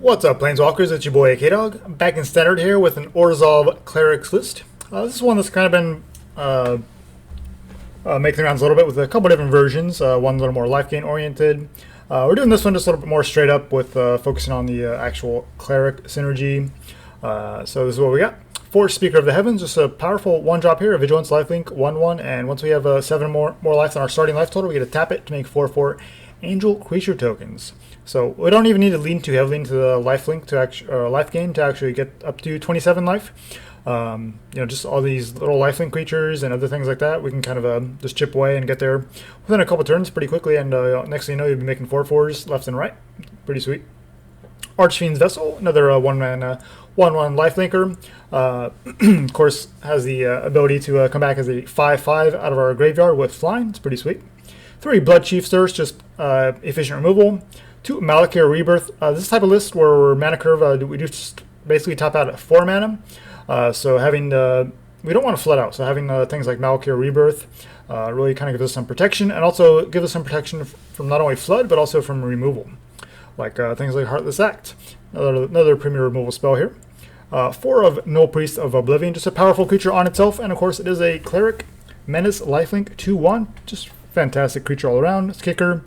What's up, Planeswalkers? It's your boy K-Dog, back in standard here with an Orzhov Clerics list. This is one that's kind of been making the rounds a little bit with a couple different versions, one a little more life gain oriented. We're doing this one just a little bit more straight up with focusing on the actual Cleric synergy. So this is what we got. Force Speaker of the Heavens, just a powerful one-drop here, a Vigilance lifelink, 1/1, and once we have 7 more life than our starting life total, we get to tap it to make 4/4 Angel Creature tokens. So we don't even need to lean too heavily into the lifelink to life gain to actually get up to 27 life. Just all these little lifelink creatures and other things like that, we can kind of just chip away and get there within a couple turns pretty quickly, and next thing you know, you'll be making 4/4s left and right. Pretty sweet. Archfiend's Vessel, another 1-1 lifelinker. Of course, has the ability to come back as a 5/5 out of our graveyard with flying. It's pretty sweet. 3 Bloodchief Thirst, just efficient removal. 2 Malakir Rebirth. This type of list where we're mana curve, we do just basically top out at 4 mana. So having we don't want to flood out. So having things like Malakir Rebirth really kind of gives us some protection, and also gives us some protection from not only flood but also from removal, like things like Heartless Act, another premier removal spell here. 4 of Nullpriest of Oblivion, just a powerful creature on itself, and of course it is a Cleric Menace lifelink 2/1, just fantastic creature all around. It's kicker.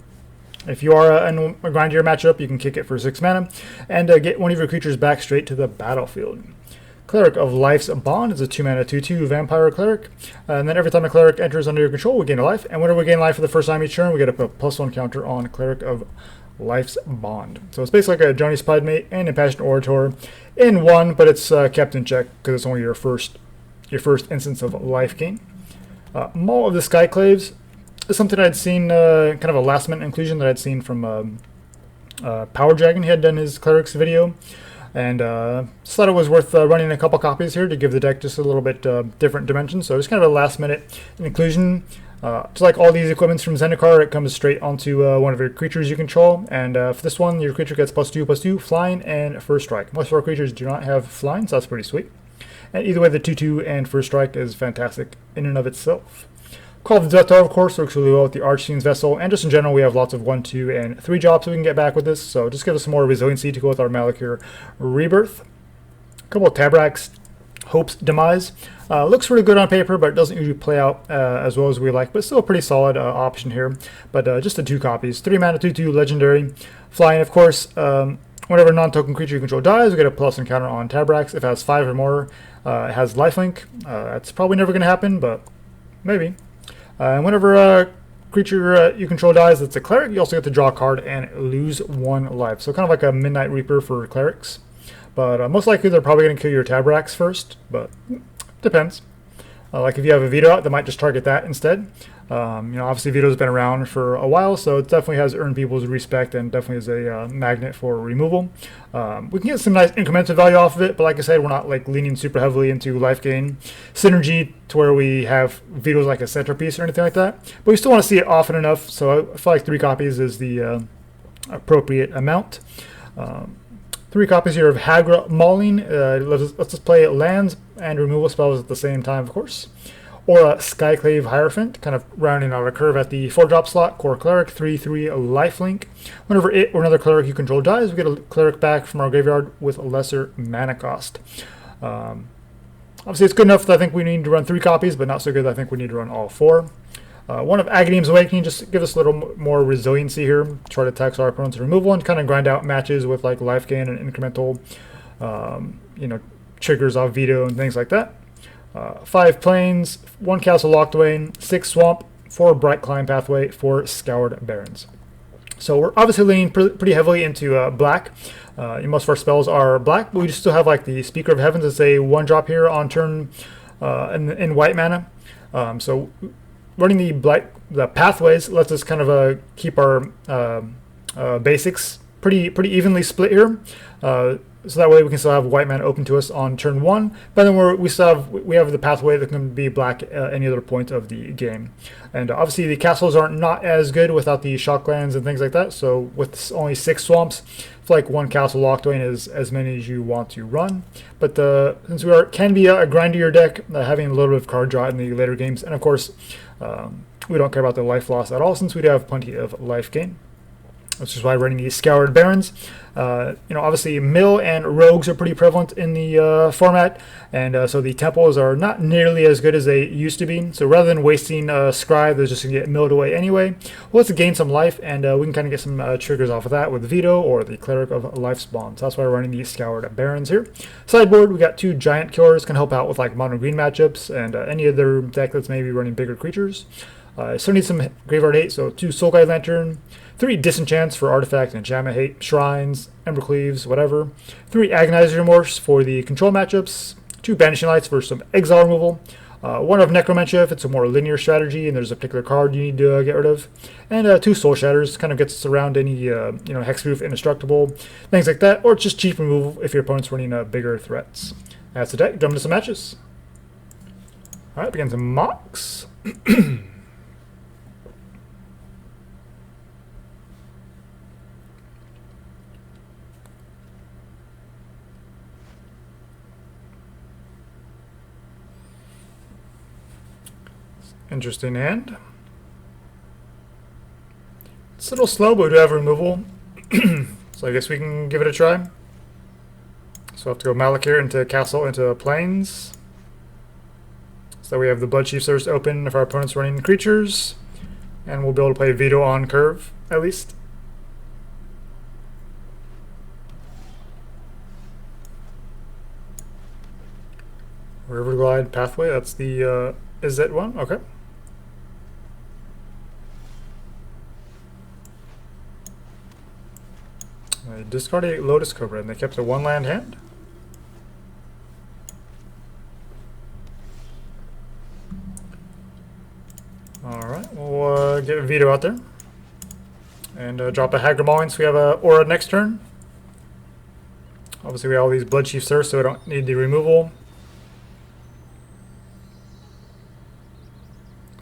If you are in a grindier matchup, you can kick it for 6 mana and get one of your creatures back straight to the battlefield. Cleric of Life's Bond is a 2-mana 2/2 vampire cleric, and then every time a cleric enters under your control, we gain a life, and whenever we gain life for the first time each turn, we get a +1 counter on Cleric of Life's Bond. So it's basically like a Johnny's Pridemate and Impassioned Orator in one, but it's kept in check because it's only your first instance of life gain. Maul of the Skyclaves is something I'd seen, kind of a last minute inclusion that I'd seen from Power Dragon. He had done his Clerics video, and just thought it was worth running a couple copies here to give the deck just a little bit different dimension. So it's kind of a last minute inclusion. Just like all these equipments from Zendikar, it comes straight onto one of your creatures you control, and for this one, your creature gets +2/+2, flying, and first strike. Most of our creatures do not have flying, so that's pretty sweet. And either way, the 2/2 and first strike is fantastic in and of itself. Call of the Death Tower, of course, works really well with the Archfiend's Vessel, and just in general, we have lots of 1, 2, and 3 drops we can get back with this, so just give us some more resiliency to go with our Malakir Rebirth. A couple of Taborax, Hope's Demise. Looks really good on paper, but it doesn't usually play out as well as we like, but still a pretty solid option here. But just the 2 copies. 3 mana 2/2 legendary. Flying, of course. Whenever a non-token creature you control dies, we get a + encounter on Taborax. If it has 5 or more, it has lifelink. That's probably never going to happen, but maybe. And whenever a creature you control dies that's a Cleric, you also get to draw a card and lose 1 life. So kind of like a Midnight Reaper for Clerics. But most likely they're probably going to kill your Taborax first, but depends. Like if you have a Vito out, they might just target that instead. Obviously Vito's been around for a while, so it definitely has earned people's respect and definitely is a magnet for removal. We can get some nice incremental value off of it, but like I said, we're not like leaning super heavily into life gain synergy to where we have Vito's like a centerpiece or anything like that. But we still want to see it often enough, so I feel like 3 copies is the appropriate amount. 3 copies here of Hagra Mauling. Let's just play lands and removal spells at the same time, of course. Orah Skyclave Hierophant, kind of rounding out a curve at the 4-drop slot. Core Cleric, 3/3 lifelink. Whenever it or another Cleric you control dies, we get a Cleric back from our graveyard with a lesser mana cost. Obviously, it's good enough that I think we need to run 3 copies, but not so good that I think we need to run all 4. One of Agadeem's Awakening, just to give us a little more resiliency here. Try to tax our opponent's removal and kind of grind out matches with like life gain and incremental, triggers off Vito and things like that. 5 Plains, 1 Castle Locthwain, 6 Swamp, 4 Brightclimb Pathway, 4 Scoured Barrens. So we're obviously leaning pretty heavily into black. Most of our spells are black, but we just still have like the Speaker of Heavens as a 1-drop here on turn in white mana. So running the pathways lets us kind of keep our basics pretty evenly split here. So that way we can still have white mana open to us on turn 1, but then we have the pathway that can be black at any other point of the game. And obviously the castles aren't not as good without the shocklands and things like that, so with only 6 swamps, I feel like 1 Castle Locthwain is as many as you want to run. But since we can be a grindier deck, having a little bit of card draw in the later games, and of course we don't care about the life loss at all since we do have plenty of life gain. which is why we're running these Scoured Barrens. Obviously mill and rogues are pretty prevalent in the format, and so the temples are not nearly as good as they used to be. So rather than wasting Scribe that's just going to get milled away anyway, well, let's gain some life, and we can kind of get some triggers off of that with Vito or the Cleric of Lifespawn. So that's why we're running these Scoured Barrens here. Sideboard, we got 2 Giant Killers, can help out with like mono green matchups, and any other deck that's maybe running bigger creatures. Still need some Graveyard Hate, so 2 Soulguide Lantern, 3 Disenchants for Artifact and Enchantment Hate, Shrines, Embercleaves, whatever, 3 Agonizing Remorse for the control matchups, 2 Banishing Lights for some exile removal, 1 of Necromentia if it's a more linear strategy and there's a particular card you need to get rid of, and 2 Soul Shatters, kind of gets us around any Hexproof, Indestructible, things like that, or just cheap removal if your opponent's running bigger threats. That's the deck. Jump into some matches. Alright, begin some mocks. Interesting hand. It's a little slow, but we do have removal. So I guess we can give it a try. So I have to go Malakir into Castle into Plains. So we have the Bloodchief first open if our opponent's running creatures. And we'll be able to play Vito on curve, at least. Riverglide Pathway, that's the is that one? Okay. I discarded a Lotus Cobra and they kept a 1-land hand. Alright, we'll get Vito out there. And drop a Hagra Mauling so we have a Orah next turn. Obviously we have all these Bloodchief Surfs so we don't need the removal.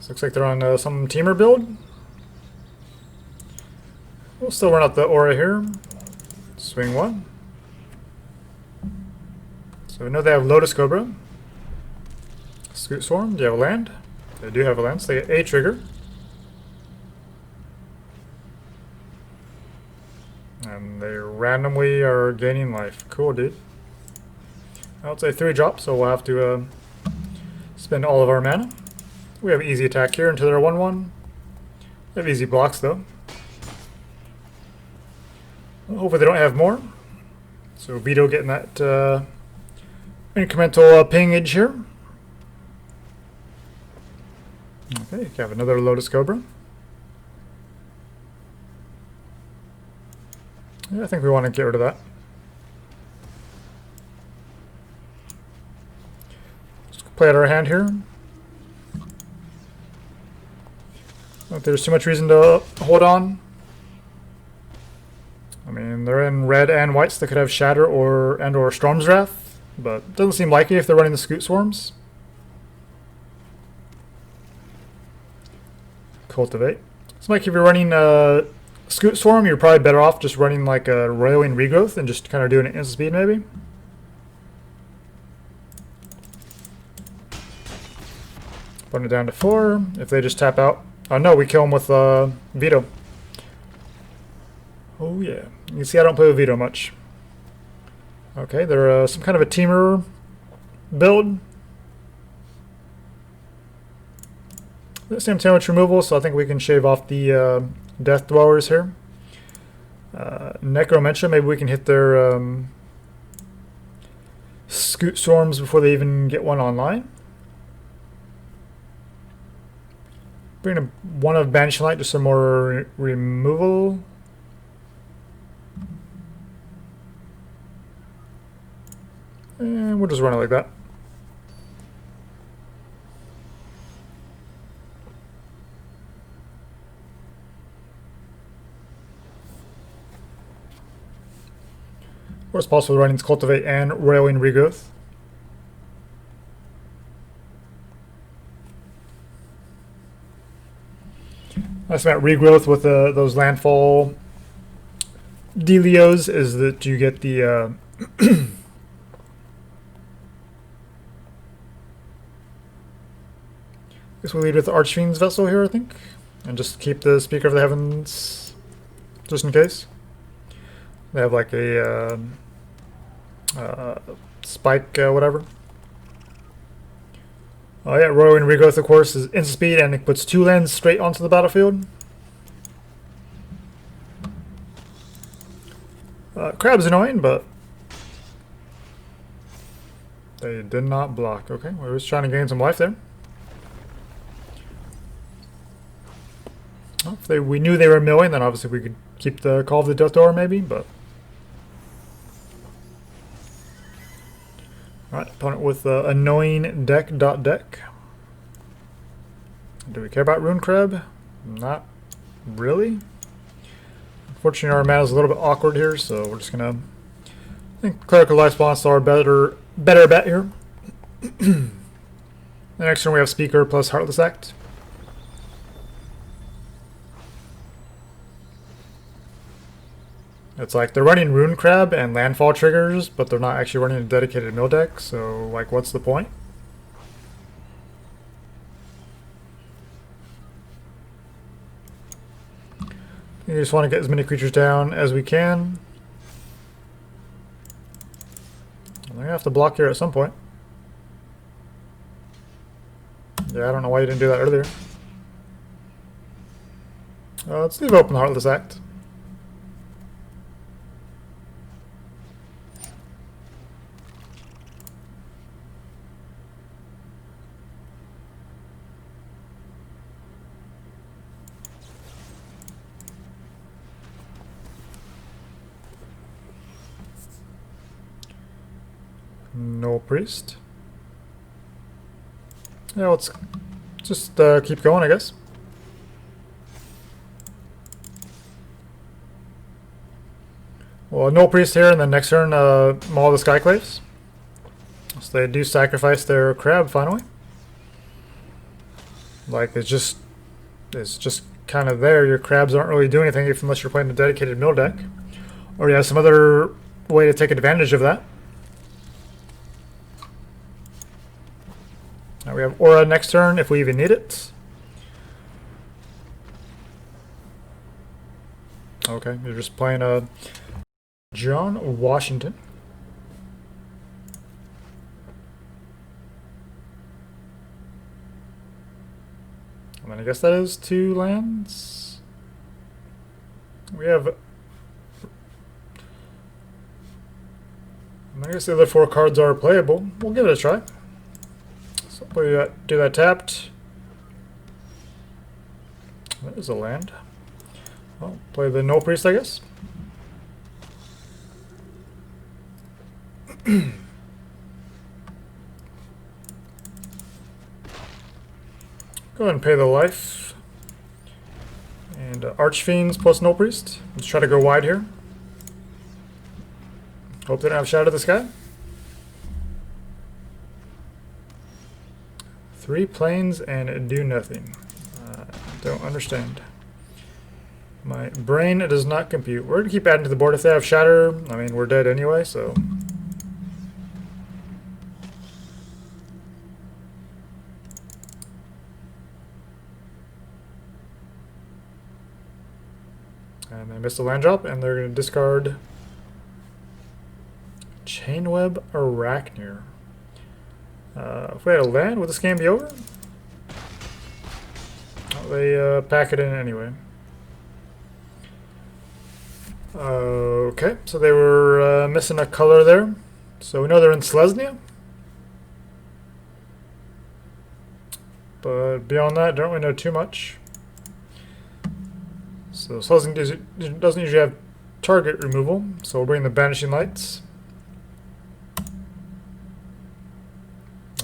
So looks like they're on some Teamer build. We'll still run out the Orah here. Swing 1. So we know they have Lotus Cobra. Scoot Swarm, do you have a land? They do have a land, so they get a trigger. And they randomly are gaining life. Cool, dude. Well, it's a 3-drop, so we'll have to spend all of our mana. We have easy attack here until they're 1/1. They have easy blocks, though. Hopefully they don't have more. So Vito getting that incremental pingage here. Okay, you have another Lotus Cobra. Yeah, I think we want to get rid of that. Just play out our hand here. I don't think there's too much reason to hold on. I mean, they're in red and white, so they could have Shatter or Storm's Wrath, but it doesn't seem likely if they're running the Scoot Swarms. Cultivate. So like if you're running Scoot Swarm, you're probably better off just running like a Roiling Regrowth and just kind of doing it instant speed maybe. Putting it down to 4. If they just tap out. Oh no, we kill them with Vito. Oh yeah. You can see I don't play with Vito much. Okay, they're some kind of a Teamer build. Same damage removal, so I think we can shave off the Death Dwellers here. Necromentia, maybe we can hit their Scoot Swarms before they even get one online. Bring a 1 of Banishing Light, just some more removal. And we'll just run it like that. Or it's possible running Cultivate and Roiling Regrowth. That's about regrowth with those landfall dealios is that you get the guess we'll lead with the Archfiend's Vessel here, I think, and just keep the Speaker of the Heavens just in case. They have like a spike, whatever. Oh yeah, Roaring Regrowth, of course, is instant speed, and it puts 2 lands straight onto the battlefield. Crab's annoying, but they did not block. Okay, we were just trying to gain some life there. Well, if we knew they were milling, then obviously we could keep the Call of the Death Door, maybe, but... Alright, opponent with annoying deck. Do we care about Rune Crab? Not really. Unfortunately, our mana is a little bit awkward here, so we're just gonna... I think Clerical Lifespawn is our better bet here. The next turn we have Speaker plus Heartless Act. It's like they're running Rune Crab and landfall triggers, but they're not actually running a dedicated mill deck, so like what's the point? You just want to get as many creatures down as we can. They're going to have to block here at some point. Yeah, I don't know why you didn't do that earlier. Let's leave open the Heartless Act. Nullpriest. Yeah, let's just keep going, I guess. Well, Nullpriest here, and then next turn, Maul the Skyclaves. So they do sacrifice their crab finally. Like it's just kind of there. Your crabs aren't really doing anything unless you're playing a dedicated mill deck, or you have some other way to take advantage of that. Now we have Orah next turn if we even need it. Okay, you're just playing a John Washington. And then I guess that is 2 lands. We have... I guess the other 4 cards are playable. We'll give it a try. So do that tapped. That is a land. Well, play the Nullpriest, I guess. Go ahead and pay the life. And Archfiends plus Nullpriest. Let's try to go wide here. Hope they don't have Shadow of the Sky. 3 planes and do nothing. Don't understand. My brain does not compute. We're going to keep adding to the board if they have Shatter. I mean, we're dead anyway, so... And they missed a land drop, and they're going to discard Chainweb Arachnir. If we had a land, would this game be over? Oh, they pack it in anyway. Okay, so they were missing a color there. So we know they're in Selesnya. But beyond that, don't really know too much. So Selesnya doesn't usually have target removal, so we'll bring the Banishing Lights.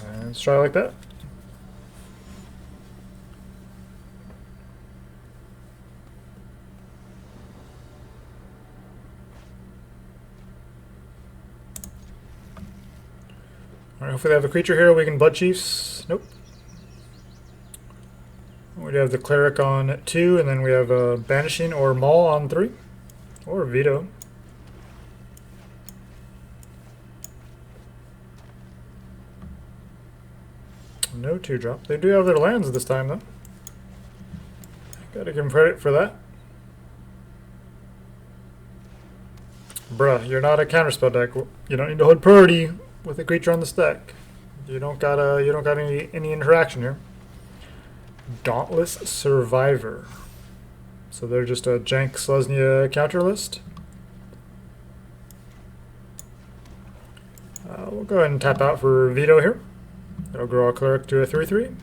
And let's try like that. Alright, hopefully they have a creature here we can Bloodchiefs. Nope. We have the Cleric on 2, and then we have Banishing or Maul on 3. Or Vito. No 2-drop. They do have their lands this time, though. Gotta give them credit for that. Bruh, you're not a counterspell deck. You don't need to hold priority with a creature on this deck. You don't got any interaction here. Dauntless Survivor. So they're just a jank Selesnya counter list. We'll go ahead and tap out for Vito here. It'll grow our Cleric to a 3/3.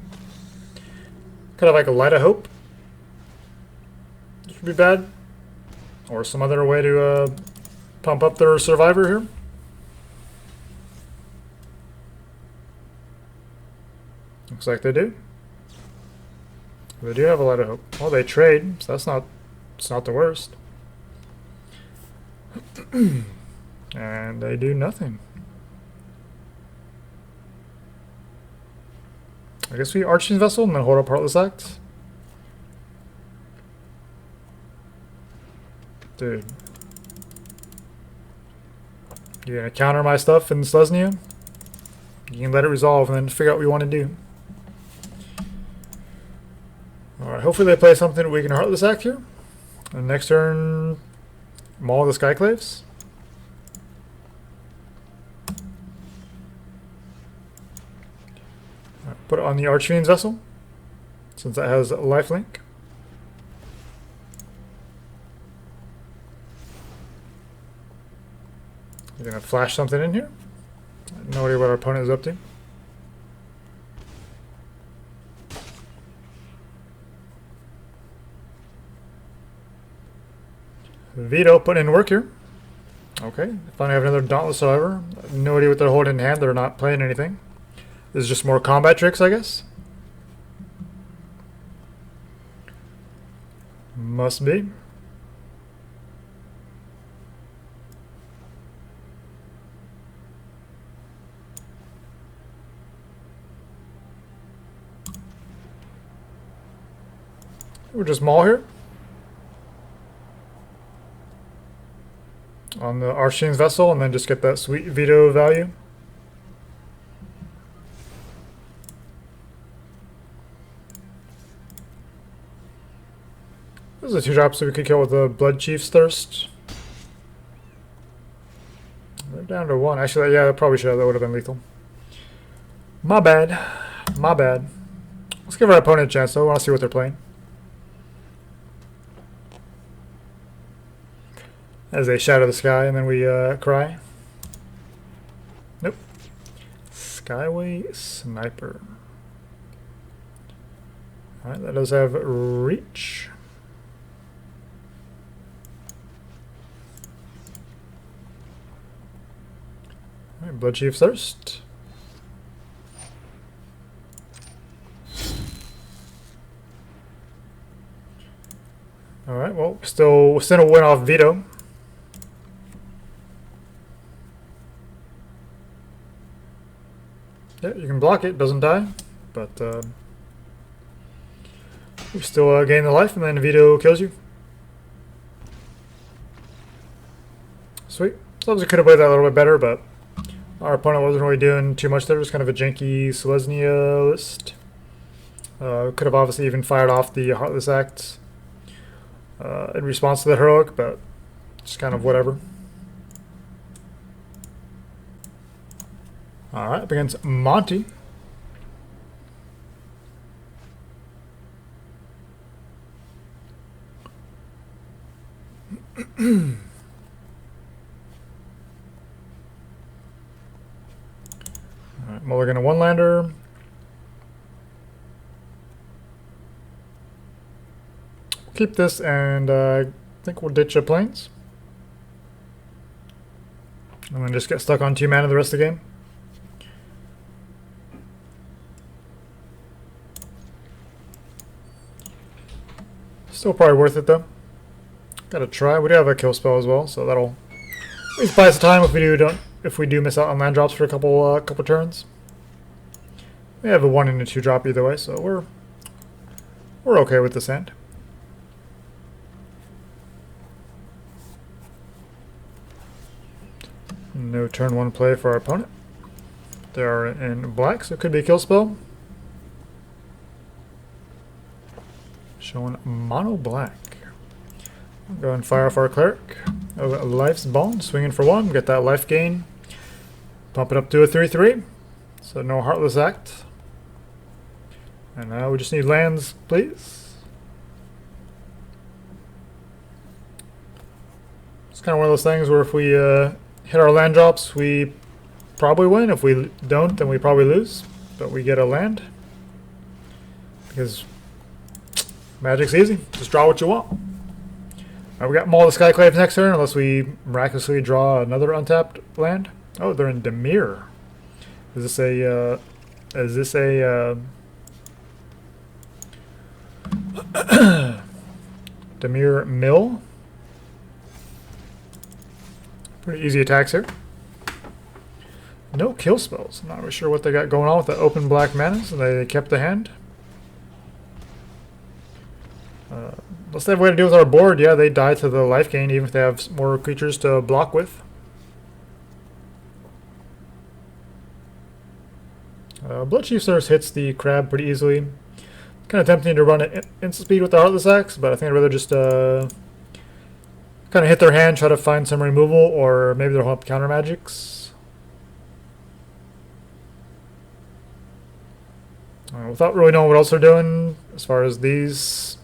Kind of like a Light of Hope. This would be bad. Or some other way to pump up their Survivor here. Looks like they do. They do have a Light of Hope. Well, they trade, so it's not the worst. And they do nothing. I guess we Archfiend Vessel and then hold up Heartless Act. Dude. You gonna counter my stuff in Selesnya? You can let it resolve and then figure out what you want to do. Alright, hopefully they play something we can Heartless Act here. And next turn, Maul the Skyclaves. Put it on the Archfiend's Vessel, since that has a lifelink. You're going to flash something in here. No idea what our opponent is up to. Vito putting in work here. Okay, finally have another Dauntless Survivor. No idea what they're holding in hand. They're not playing anything. This is just more combat tricks, I guess. Must be. We'll just Maul here. On the Archfiend's Vessel, and then just get that sweet Vito value. This is a 2-drop, so we could kill with the Bloodchief's Thirst. They're down to 1. Actually, yeah, I probably should have. That would have been lethal. My bad. My bad. Let's give our opponent a chance, though. I want to see what they're playing. As they shadow the sky, and then we cry. Nope. Skyway Sniper. Alright, that does have reach. Alright, Bloodchief's Thirst. Alright, well, still a win off Vito. Yeah, you can block it, doesn't die, but you still gain the life, and then Vito kills you. Sweet. Sometimes we could have played that a little bit better, but our opponent wasn't really doing too much there. It was kind of a janky Selesnya list. Could have obviously even fired off the Heartless Act in response to the Heroic, but just kind of whatever. Alright, up against Monty. Alright, mulligan a 1-lander. Keep this, and I think we'll ditch a Plains. And then just get stuck on 2 mana the rest of the game. Still probably worth it though. Gotta try. We do have a kill spell as well, so that'll at least buy us time if we do miss out on land drops for a couple turns. We have a 1 and a 2 drop either way, so we're okay with this hand. No turn 1 play for our opponent. They are in black, so it could be a kill spell. Showing mono black. Go and fire off our Cleric. Life's Bond, swinging for 1, get that life gain. Pump it up to a 3/3. So no Heartless Act. And now we just need lands, please. It's kind of one of those things where if we hit our land drops, we probably win. If we don't, then we probably lose. But we get a land. Because Magic's easy. Just draw what you want. We got Maul the Skyclaves next turn, unless we miraculously draw another untapped land. Oh, they're in Dimir. Is this a Dimir Mill? Pretty easy attacks here. No kill spells. I'm not really sure what they got going on with the open black manas, and they kept the hand. Unless they have a way to deal with our board, yeah, they die to the life gain, even if they have more creatures to block with. Bloodchief Source hits the crab pretty easily. Kind of tempting to run it instant speed with the Heartless Axe, but I think I'd rather just kind of hit their hand, try to find some removal, or maybe they'll help counter magics. Without really knowing what else they're doing, as far as these,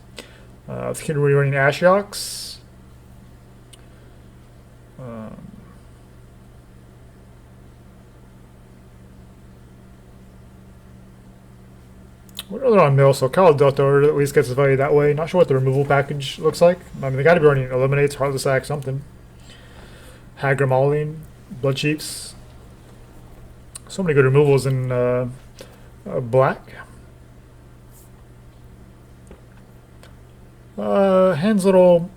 I think we're running Ashioks. They're on mill, so Castle Locthwain at least gets his value that way. Not sure what the removal package looks like. I mean, they got to be running Eliminates, Heartless Act, something. Hagra Mauling, Bloodchiefs. So many good removals in black. Hand's a little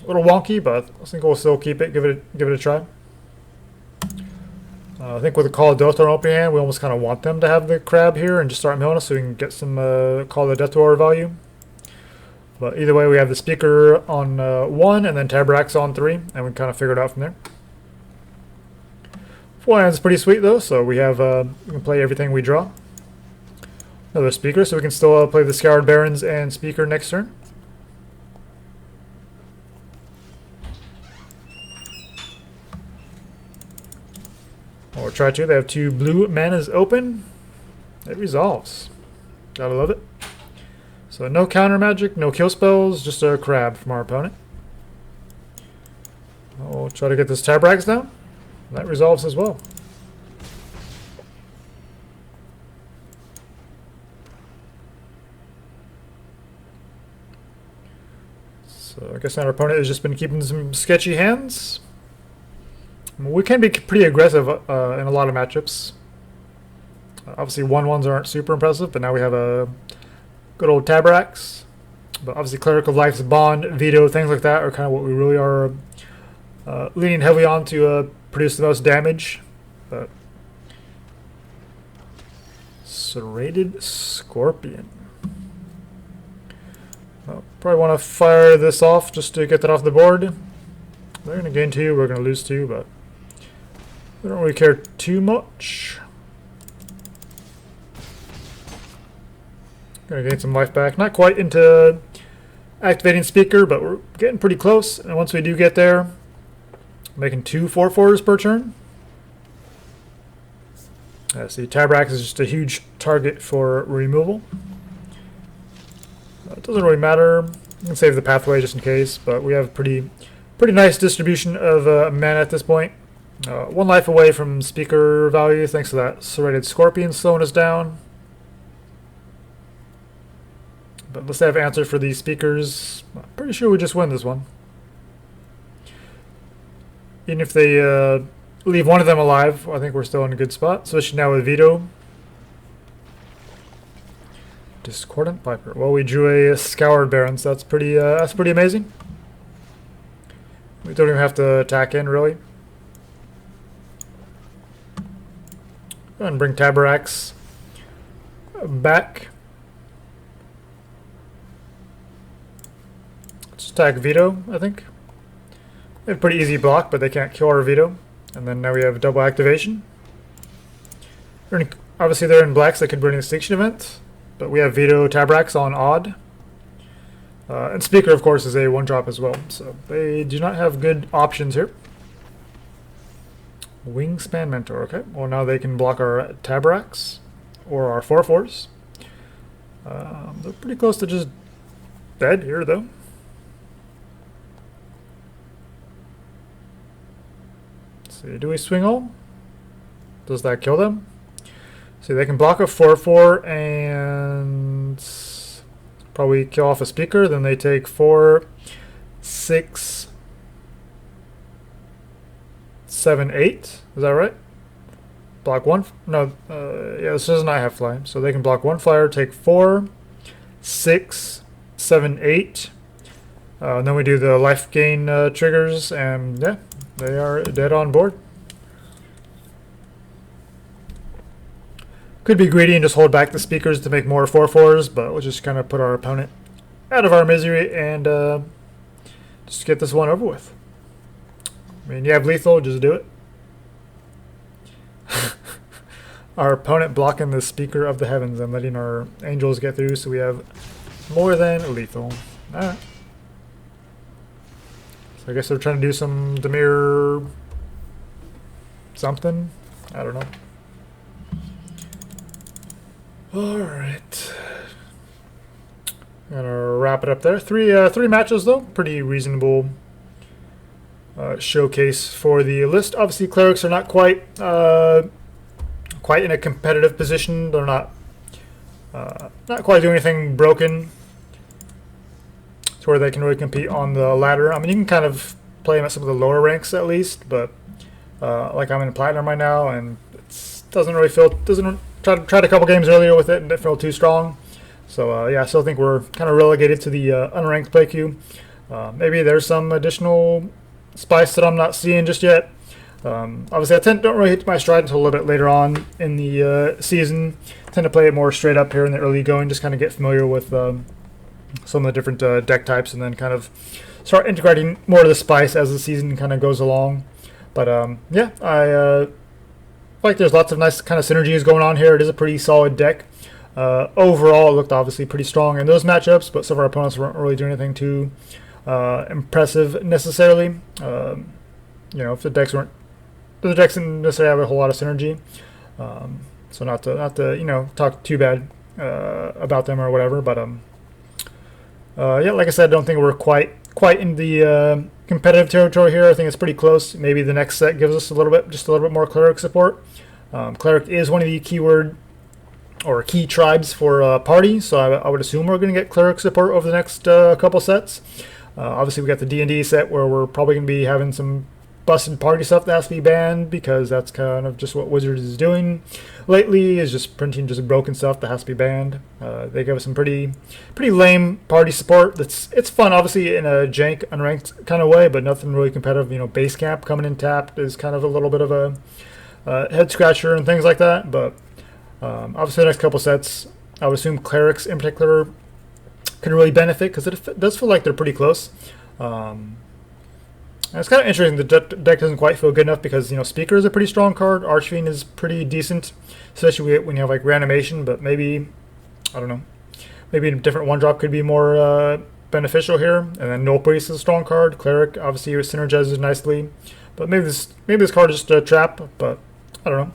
wonky, but I think we'll still keep it. Give it a try. I think with the Call of Death to open hand, we almost kind of want them to have the crab here and just start milling us so we can get some Call of Death to our value. But either way, we have the speaker on 1 and then Taborax on 3, and we kind of figure it out from there. 4 lands is pretty sweet though, so we have we can play everything we draw. Another speaker, so we can still play the Scoured Barrens and speaker next turn. Or try to. They have 2 blue manas open. It resolves. Gotta love it. So no counter magic, no kill spells, just a crab from our opponent. We'll try to get this Taborax down. That resolves as well. So I guess our opponent has just been keeping some sketchy hands. We can be pretty aggressive in a lot of matchups. Obviously 1/1s aren't super impressive, but now we have a good old Taborax. But obviously Cleric of Life's Bond, Vito, things like that are kind of what we really are leaning heavily on to produce the most damage. But Serrated Scorpion. Probably want to fire this off just to get that off the board. They're going to gain 2, we're going to lose 2, but we don't really care too much. Gonna gain some life back. Not quite into activating speaker, but we're getting pretty close. And once we do get there, making 2 4/4s per turn. See, Taborax is just a huge target for removal. It doesn't really matter. You can save the pathway just in case, but we have pretty nice distribution of mana at this point. 1 life away from speaker value thanks to that Serrated Scorpion slowing us down. But let's have answer for these speakers. I'm pretty sure we just win this one. Even if they leave one of them alive, I think we're still in a good spot. Especially now with Vito. Discordant Piper. Well, we drew a Scoured Barrens. That's pretty amazing. We don't even have to attack in, really. Go ahead and bring Taborax back. Let's attack Vito, I think. They have a pretty easy block, but they can't kill our Vito. And then now we have double activation. Obviously, they're in black, so they could bring an Extinction Event. But we have Vito Taborax on odd. And Speaker, of course, is a 1-drop as well, so they do not have good options here. Wingspan Mentor, okay. Well, now they can block our Taborax or our 4/4s. They're pretty close to just dead here, though. Let's see, do we swing all? Does that kill them? See, they can block a 4/4 and probably kill off a Speaker. Then they take 4, 6, 7, 8. Is that right? Block one. No, yeah, this does not have fly. So they can block 1 flyer, take 4, 6, 7, 8. And then we do the life gain triggers, and yeah, they are dead on board. Could be greedy and just hold back the Speakers to make more 4/4s, but we'll just kind of put our opponent out of our misery and just get this one over with. I mean, you have lethal, just do it. Our opponent blocking the Speaker of the Heavens and letting our angels get through, so we have more than lethal. Alright. So I guess they're trying to do some Dimir something. I don't know. Alright. Gonna wrap it up there. Three matches though. Pretty reasonable showcase for the list. Obviously, Clerics are not quite in a competitive position. They're not quite doing anything broken to where they can really compete on the ladder. I mean, you can kind of play them at some of the lower ranks at least, but like I'm in Platinum right now, and it doesn't tried a couple games earlier with it and didn't feel too strong. So yeah, I still think we're kind of relegated to the unranked play queue. Maybe there's some additional spice that I'm not seeing just yet. Obviously, I don't really hit my stride until a little bit later on in the season. I tend to play it more straight up here in the early going, just kind of get familiar with some of the different deck types, and then kind of start integrating more of the spice as the season kind of goes along. But yeah, I like there's lots of nice kind of synergies going on here. It is a pretty solid deck. Overall, it looked obviously pretty strong in those matchups, but some of our opponents weren't really doing anything too impressive necessarily. You know, if the decks didn't necessarily have a whole lot of synergy, so not to you know, talk too bad about them or whatever. But yeah, like I said, I don't think we're quite in the competitive territory here. I think it's pretty close. Maybe the next set gives us just a little bit more Cleric support. Cleric is one of the keyword or key tribes for party, so I would assume we're going to get Cleric support over the next couple sets. Obviously, we got the D&D set where we're probably going to be having some busted party stuff that has to be banned, because that's kind of just what Wizards is doing lately, is just printing just broken stuff that has to be banned. They give us some pretty lame party support. It's fun, obviously, in a jank, unranked kind of way, but nothing really competitive. You know, base camp coming in tapped is kind of a little bit of a head scratcher and things like that. But obviously, the next couple sets, I would assume Clerics in particular can really benefit, because it does feel like they're pretty close. And it's kind of interesting. The deck doesn't quite feel good enough because, you know, Speaker is a pretty strong card. Archfiend is pretty decent, especially when you have like reanimation. But maybe, I don't know, maybe a different 1-drop could be more beneficial here. And then Nullpriest is a strong card. Cleric obviously synergizes nicely, but maybe this card is just a trap. But I don't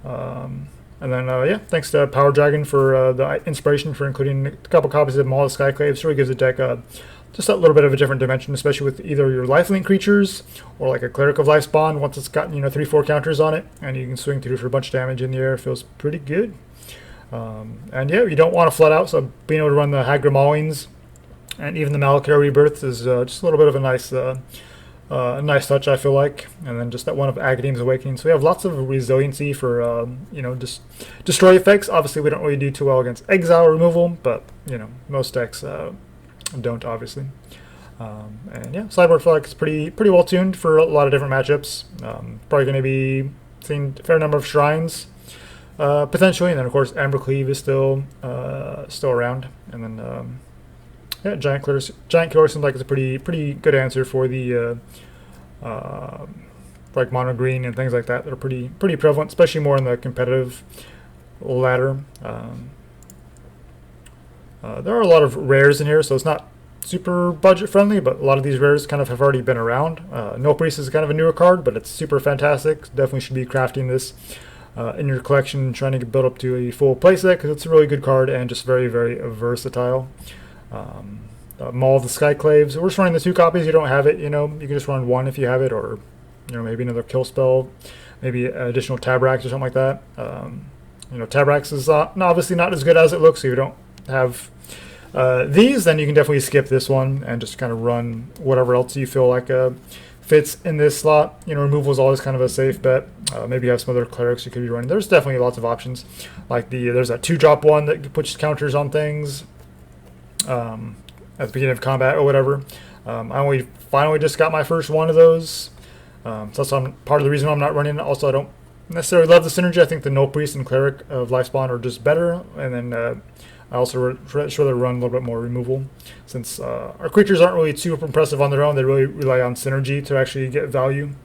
know. And then yeah, thanks to Power Dragon for the inspiration for including a couple copies of Maul, Skyclaves. Really gives the deck just a little bit of a different dimension, especially with either your lifelink creatures or like a Cleric of Life spawn. Once it's got, you know, 3-4 counters on it, and you can swing through for a bunch of damage in the air. It feels pretty good. And yeah, you don't want to flood out, so being able to run the Hagra Maulings and even the Malakir Rebirth is just a little bit of a nice touch, I feel like. And then just that one of Agadeem's Awakening. So we have lots of resiliency for you know, just destroy effects. Obviously, we don't really do too well against exile removal, but you know, most decks don't, obviously. And yeah, Sideboard, I feel like it's pretty well tuned for a lot of different matchups. Probably going to be seeing a fair number of shrines potentially, and then of course Ambercleave is still around. And then yeah, Giant Killer seems like it's a pretty good answer for the like mono green and things like that. They're pretty prevalent, especially more in the competitive ladder. There are a lot of rares in here, so it's not super budget friendly, but a lot of these rares kind of have already been around. Nullpriest is kind of a newer card, but it's super fantastic. Definitely should be crafting this in your collection, trying to build up to a full playset, because it's a really good card and just very, very versatile. Maul the Skyclaves. We're just running the 2 copies. You don't have it, you know, you can just run 1 if you have it, or you know, maybe another kill spell, maybe additional Taborax or something like that. You know, Taborax is obviously not as good as it looks, so if you don't have these, then you can definitely skip this one and just kind of run whatever else you feel like fits in this slot. You know, removal is always kind of a safe bet. Maybe you have some other clerics you could be running. There's definitely lots of options. Like there's that 2-drop one that puts counters on things at the beginning of combat or whatever. I finally just got my first one of those. So that's part of the reason I'm not running it. Also, I don't necessarily love the synergy. I think the Nullpriest and Cleric of Lifespawn are just better. And then I also rather run a little bit more removal, since our creatures aren't really super impressive on their own. They really rely on synergy to actually get value.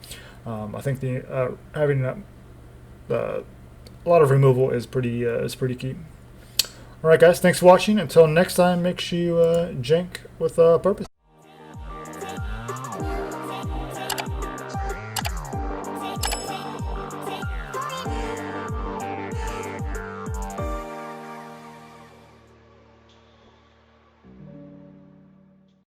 I think having a lot of removal is pretty key. All right, guys, thanks for watching. Until next time, make sure you jank with purpose.